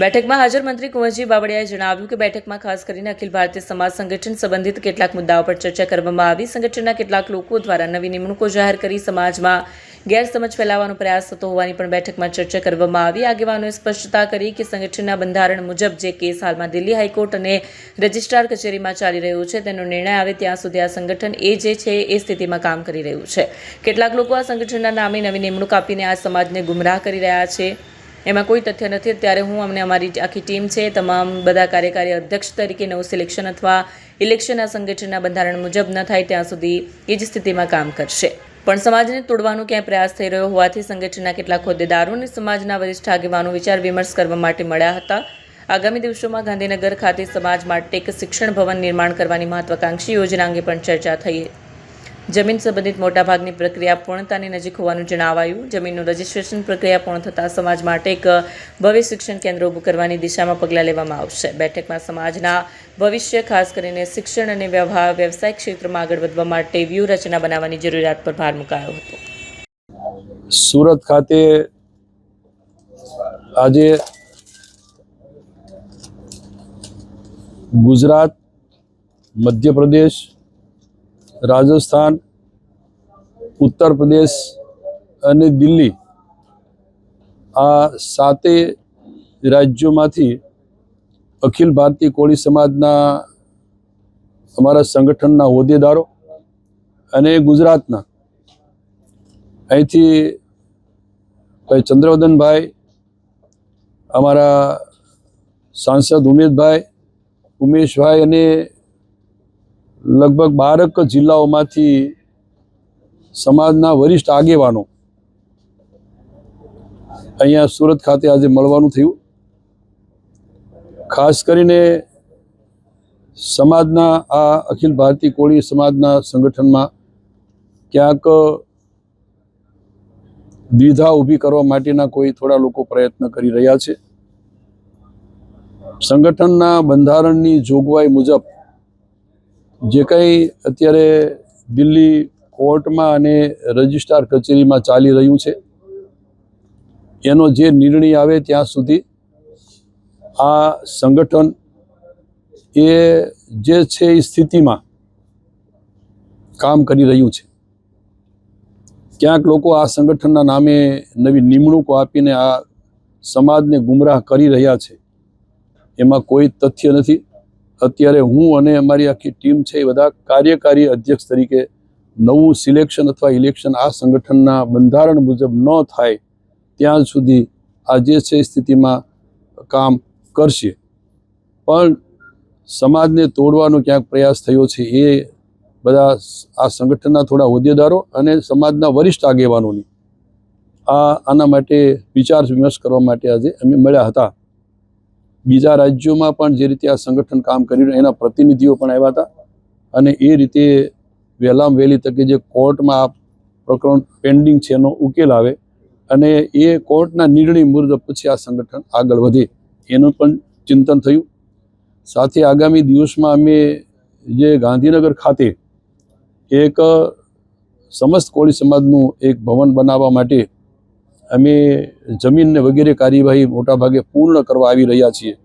બેઠકમાં હાજર મંત્રી કુંવરજી બાવળિયાએ જણાવ્યું કે બેઠકમાં ખાસ કરીને અખિલ ભારતીય સમાજ સંગઠન સંબંધિત કેટલાક મુદ્દાઓ પર ચર્ચા કરવામાં આવી। સંગઠનના કેટલાક લોકો દ્વારા નવી નિમણૂકો જાહેર કરી સમાજમાં ગેરસમજ ફેલાવવાનો પ્રયાસ થતો હોવાની પણ બેઠકમાં ચર્ચા કરવામાં આવી। આગેવાનોએ સ્પષ્ટતા કરી કે સંગઠનના બંધારણ મુજબ જે કેસ હાલમાં દિલ્હી હાઈકોર્ટ અને રજિસ્ટ્રાર કચેરીમાં ચાલી રહ્યો છે તેનો નિર્ણય આવે ત્યાં સુધી આ સંગઠન જે છે એ સ્થિતિમાં કામ કરી રહ્યું છે। કેટલાક લોકો આ સંગઠનના નામે નવી નિમણૂક આપીને આ સમાજને ગુમરાહ કરી રહ્યા છે, એમાં કોઈ તથ્ય નથી। ત્યારે હું અમને અમારી આખી ટીમ છે તમામ બધા કાર્યકારી અધ્યક્ષ તરીકે નવું સિલેક્શન અથવા ઇલેક્શન આ સંગઠનના બંધારણ મુજબ ન થાય ત્યાં સુધી એ જ સ્થિતિમાં કામ કરશે। પણ સમાજને તોડવાનો ક્યાંય પ્રયાસ થઈ રહ્યો હોવાથી સંગઠનના કેટલાક હોદ્દેદારો અને સમાજના વરિષ્ઠ આગેવાનો વિચાર વિમર્શ કરવા માટે મળ્યા હતા। આગામી દિવસોમાં ગાંધીનગર ખાતે સમાજ માટે એક શિક્ષણ ભવન નિર્માણ કરવાની મહત્વાકાંક્ષી યોજના અંગે પણ ચર્ચા થઈ। જમીન સંબંધિત મોટાભાગની પ્રક્રિયા પૂર્ણતાની નજીક હોવાનું જણાવાયું। જમીનનું રજિસ્ટ્રેશન પ્રક્રિયા પૂર્ણ થતાં સમાજ માટે એક ભવ્ય શિક્ષણ કેન્દ્ર ઊભું કરવાની દિશામાં પગલાં લેવામાં આવશે। બેઠકમાં સમાજના ભવિષ્ય ખાસ કરીને શિક્ષણ અને વ્યવસાય ક્ષેત્રમાં આગળ વધવા માટે વ્યૂહરચના બનાવવાની જરૂરિયાત પર ભાર મુકાયો હતો। સુરત ખાતે આજે ગુજરાત, મધ્યપ્રદેશ, રાજસ્થાન, ઉત્તર પ્રદેશ અને દિલ્હી આ સાતે રાજ્યોમાંથી અખિલ ભારતીય કોળી સમાજના અમારા સંગઠનના હોદ્દેદારો અને ગુજરાતના અહીંથી ભાઈ ચંદ્રવદનભાઈ, અમારા સાંસદ ઉમેશભાઈ અને લગભગ 12 જિલ્લાઓમાંથી સમાજના વરિષ્ઠ આગેવાનો અહીંયા સુરત ખાતે આજે મળવાનું થયું। ખાસ કરીને સમાજના આ અખિલ ભારતીય કોળી સમાજના સંગઠનમાં ક્યાંક દ્વિધા ઊભી કરવા માટેના કોઈ થોડા લોકો પ્રયત્ન કરી રહ્યા છે। સંગઠનના બંધારણની જોગવાઈ મુજબ જે કંઈ અત્યારે દિલ્હી કોર્ટમાં અને રજિસ્ટ્રાર કચેરીમાં ચાલી રહ્યું છે એનો જે નિર્ણય આવે ત્યાં સુધી આ સંગઠન એ જે છે એ સ્થિતિમાં કામ કરી રહ્યું છે। ક્યાંક લોકો આ સંગઠનના નામે નવી નિમણૂકો આપીને આ સમાજને ગુમરાહ કરી રહ્યા છે, એમાં કોઈ તથ્ય નથી। અત્યારે હું અને અમારી આખી ટીમ છે એ બધા કાર્યકારી અધ્યક્ષ તરીકે નવું સિલેક્શન અથવા ઇલેક્શન આ સંગઠનના બંધારણ મુજબ ન થાય ત્યાં સુધી આ જે છે સ્થિતિમાં કામ કરશે। પણ સમાજને તોડવાનો ક્યાંક પ્રયાસ થયો છે એ બધા આ સંગઠનના થોડા હોદ્દેદારો અને સમાજના વરિષ્ઠ આગેવાનોની આના માટે વિચાર વિમર્શ કરવા માટે આજે અમે મળ્યા હતા। બીજા રાજ્યોમાં પણ જે રીતે આ સંગઠન કામ કરી રહ્યું એના પ્રતિનિધિઓ પણ આવ્યા હતા અને એ રીતે વહેલામાં વહેલી તકે જે કોર્ટમાં આ પ્રકરણ પેન્ડિંગ છે એનો ઉકેલ આવે અને એ કોર્ટના નિર્ણય મુજબ પછી આ સંગઠન આગળ વધે એનું પણ ચિંતન થયું। સાથે આગામી દિવસમાં અમે જે ગાંધીનગર ખાતે એક સમસ્ત કોળી સમાજનું એક ભવન બનાવવા માટે અમે જમીનને વગેરે કાર્યવાહી મોટાભાગે પૂર્ણ કરવા આવી રહ્યા છીએ।